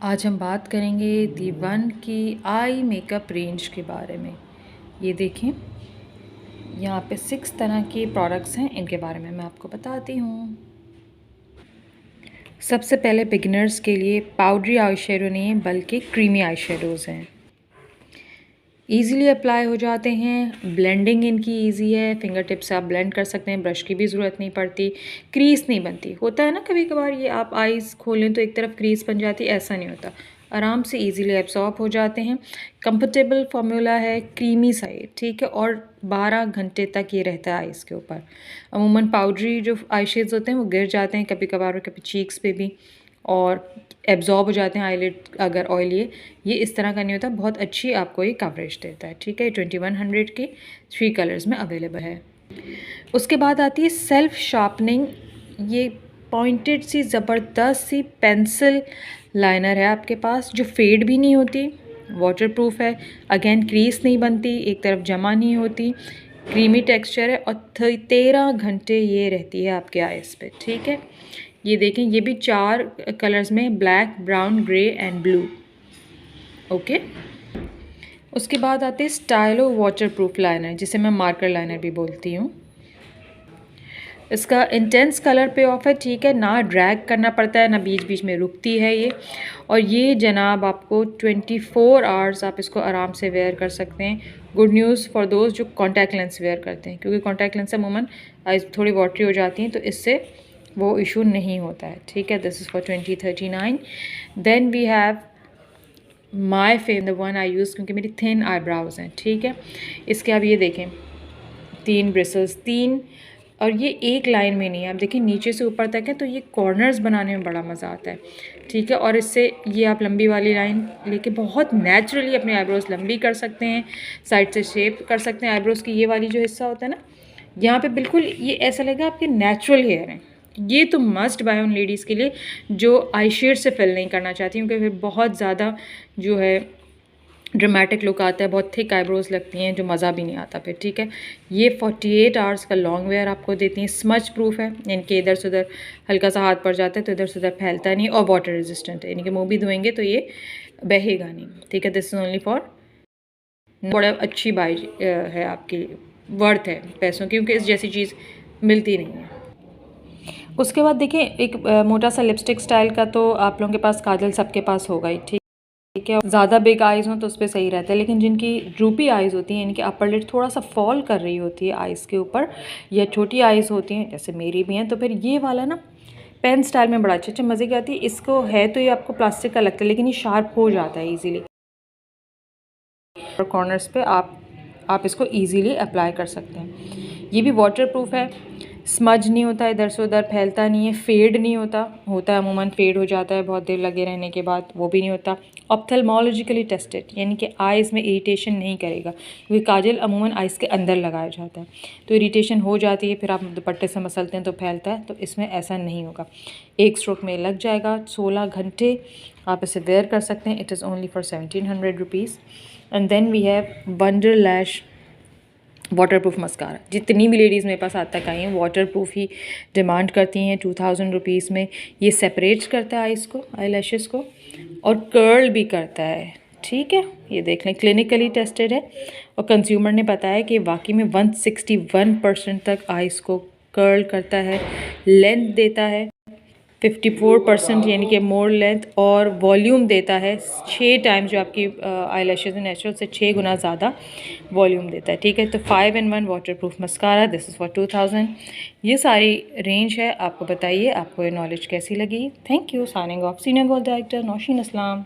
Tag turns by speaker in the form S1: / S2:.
S1: आज हम बात करेंगे दी वन की आई मेकअप रेंज के बारे में। ये देखें, यहाँ पे 6 तरह के प्रोडक्ट्स हैं, इनके बारे में मैं आपको बताती हूँ। सबसे पहले बिगिनर्स के लिए पाउडरी आई शेडो नहीं है बल्कि क्रीमी आई शेडोज़ हैं। ईज़िली अप्लाई हो जाते हैं, ब्लेंडिंग इनकी इजी है, फिंगर टिप से आप ब्लेंड कर सकते हैं, ब्रश की भी ज़रूरत नहीं पड़ती, क्रीज नहीं बनती। होता है ना कभी कभार ये आप आईज़ खोलें तो एक तरफ क्रीज बन जाती है, ऐसा नहीं होता, आराम से इजीली एब्जॉर्ब हो जाते हैं। कंफर्टेबल फार्मूला है, क्रीमी साइड, ठीक है, और 12 घंटे तक ये रहता है आईज़ के ऊपर। अमूमन पाउडरी जो आई शेड्स होते हैं वो गिर जाते हैं कभी कभार, और कभी चीक्स पे भी, और एब्जॉर्ब हो जाते हैं आईलिड अगर ऑयली है। ये इस तरह का नहीं होता, बहुत अच्छी आपको ये कवरेज देता है, ठीक है। 2100 के 3 कलर्स में अवेलेबल है। उसके बाद आती है सेल्फ शार्पनिंग। ये पॉइंटेड सी ज़बरदस्त सी पेंसिल लाइनर है आपके पास, जो फेड भी नहीं होती, वाटरप्रूफ है, अगेन क्रीज नहीं बनती, एक तरफ जमा नहीं होती, क्रीमी टेक्सचर है, और 13 घंटे ये रहती है आपके आईज पे, ठीक है। ये देखें, ये भी 4 कलर्स में, black, brown, grey and blue, okay. उसके बाद आते हैं स्टाइलो वाटरप्रूफ लाइनर, जिसे मैं मार्कर लाइनर भी बोलती हूँ। इसका इंटेंस कलर पे ऑफ है, ठीक है, ना ड्रैग करना पड़ता है, ना बीच बीच में रुकती है ये। और ये जनाब आपको 24 आवर्स आप इसको आराम से वेयर कर सकते हैं। गुड न्यूज़ फॉर दोज जो कॉन्टैक्ट लेंस वेयर करते हैं, क्योंकि कॉन्टैक्ट लेंस से अमूमन आइज थोड़ी वाटरी हो जाती हैं, तो इससे वो इशू नहीं होता है, ठीक है। This is for 2039। Then we have my fame, the one I use, क्योंकि मेरी थिन आईब्राउज़ हैं, ठीक है। इसके आप ये देखें, 3 ब्रिसल्स, 3, और ये एक लाइन में नहीं है, आप देखिए नीचे से ऊपर तक है, तो ये कॉर्नर्स बनाने में बड़ा मज़ा आता है, ठीक है। और इससे ये आप लंबी वाली लाइन लेके बहुत नेचुरली अपने आईब्रोज लंबी कर सकते हैं, साइड से शेप कर सकते हैं आईब्रोज की। ये वाली जो हिस्सा होता है ना, यहाँ पे बिल्कुल ये ऐसा लगेगा आपके नेचुरल हेयर हैं। ये तो मस्ट बाय उन लेडीज़ के लिए जो आई शेड से फिल नहीं करना चाहती, क्योंकि फिर बहुत ज़्यादा जो है ड्रामेटिक लुक आता है, बहुत थिक आईब्रोज लगती हैं, जो मज़ा भी नहीं आता फिर, ठीक है। ये 48 आवर्स का लॉन्ग वेयर आपको देती हैं, स्मच प्रूफ है, इनके इधर से उधर हल्का सा हाथ पड़ जाता है तो इधर से उधर फैलता नहीं, और वाटर रेजिस्टेंट है, इनके मुँह भी धोएंगे तो ये बहेगा नहीं, ठीक है। दिस इज़ ओनली फॉर, बड़ा अच्छी बाई है आपकी, वर्थ है पैसों की, क्योंकि इस जैसी चीज़ मिलती नहीं है। उसके बाद देखिए, एक मोटा सा लिपस्टिक स्टाइल का तो आप लोगों के पास काजल सबके पास होगा ही, ठीक है। ज़्यादा बिग आइज़ हों तो उस पर सही रहता है, लेकिन जिनकी ड्रूपी आइज़ होती हैं, इनकी अपर लिड थोड़ा सा फॉल कर रही होती है आइज़ के ऊपर, या छोटी आइज़ होती हैं जैसे मेरी भी हैं, तो फिर ये वाला ना पेन स्टाइल में बड़ा अच्छे मज़े की आती है। इसको है तो ये आपको प्लास्टिक का लगता है, लेकिन ये शार्प हो जाता है ईजीली, और कॉर्नर्स पे आप इसको ईजीली अप्लाई कर सकते हैं। ये भी वाटरप्रूफ है, स्मज नहीं होता, इधर से उधर फैलता नहीं है, फेड नहीं होता, होता है अमूमन फेड हो जाता है बहुत देर लगे रहने के बाद, वो भी नहीं होता। ऑप्थेल्मोलॉजिकली टेस्टेड, यानी कि आइज़ में इरिटेशन नहीं करेगा, क्योंकि काजल अमूमन आइज़ के अंदर लगाया जाता है, तो इरिटेशन हो जाती है, फिर आप दुपट्टे से मसलते हैं तो फैलता है, तो इसमें ऐसा नहीं होगा, एक स्ट्रोक में लग जाएगा। 16 घंटे आप इसे वेयर कर सकते हैं। It is only for 1700 rupees. And then we have wonder lash waterproof mascara. जितनी भी लेडीज़ मेरे पास आज तक आई हैं वाटरप्रूफ ही डिमांड करती हैं। 2000 रुपीज़ में ये सेपरेट करता है आइज़ को, आई लैशेस को, और कर्ल भी करता है, ठीक है। ये देख लें, क्लिनिकली टेस्टेड है, और कंज्यूमर ने बताया कि वाकई में 161% तक आइज़ को कर्ल करता है, लेंथ देता है 54%, यानी कि मोर लेंथ, और वॉल्यूम देता है 6 टाइम्स, जो आपकी आई लैशेज़ नेचुरल से 6 गुना ज़्यादा वॉल्यूम देता है, ठीक है। तो 5-in-1 waterproof mascara, this is for 2000। ये सारी रेंज है, आपको बताइए आपको ये नॉलेज कैसी लगी। Thank you. Signing off, senior gold director Nausheen Islam.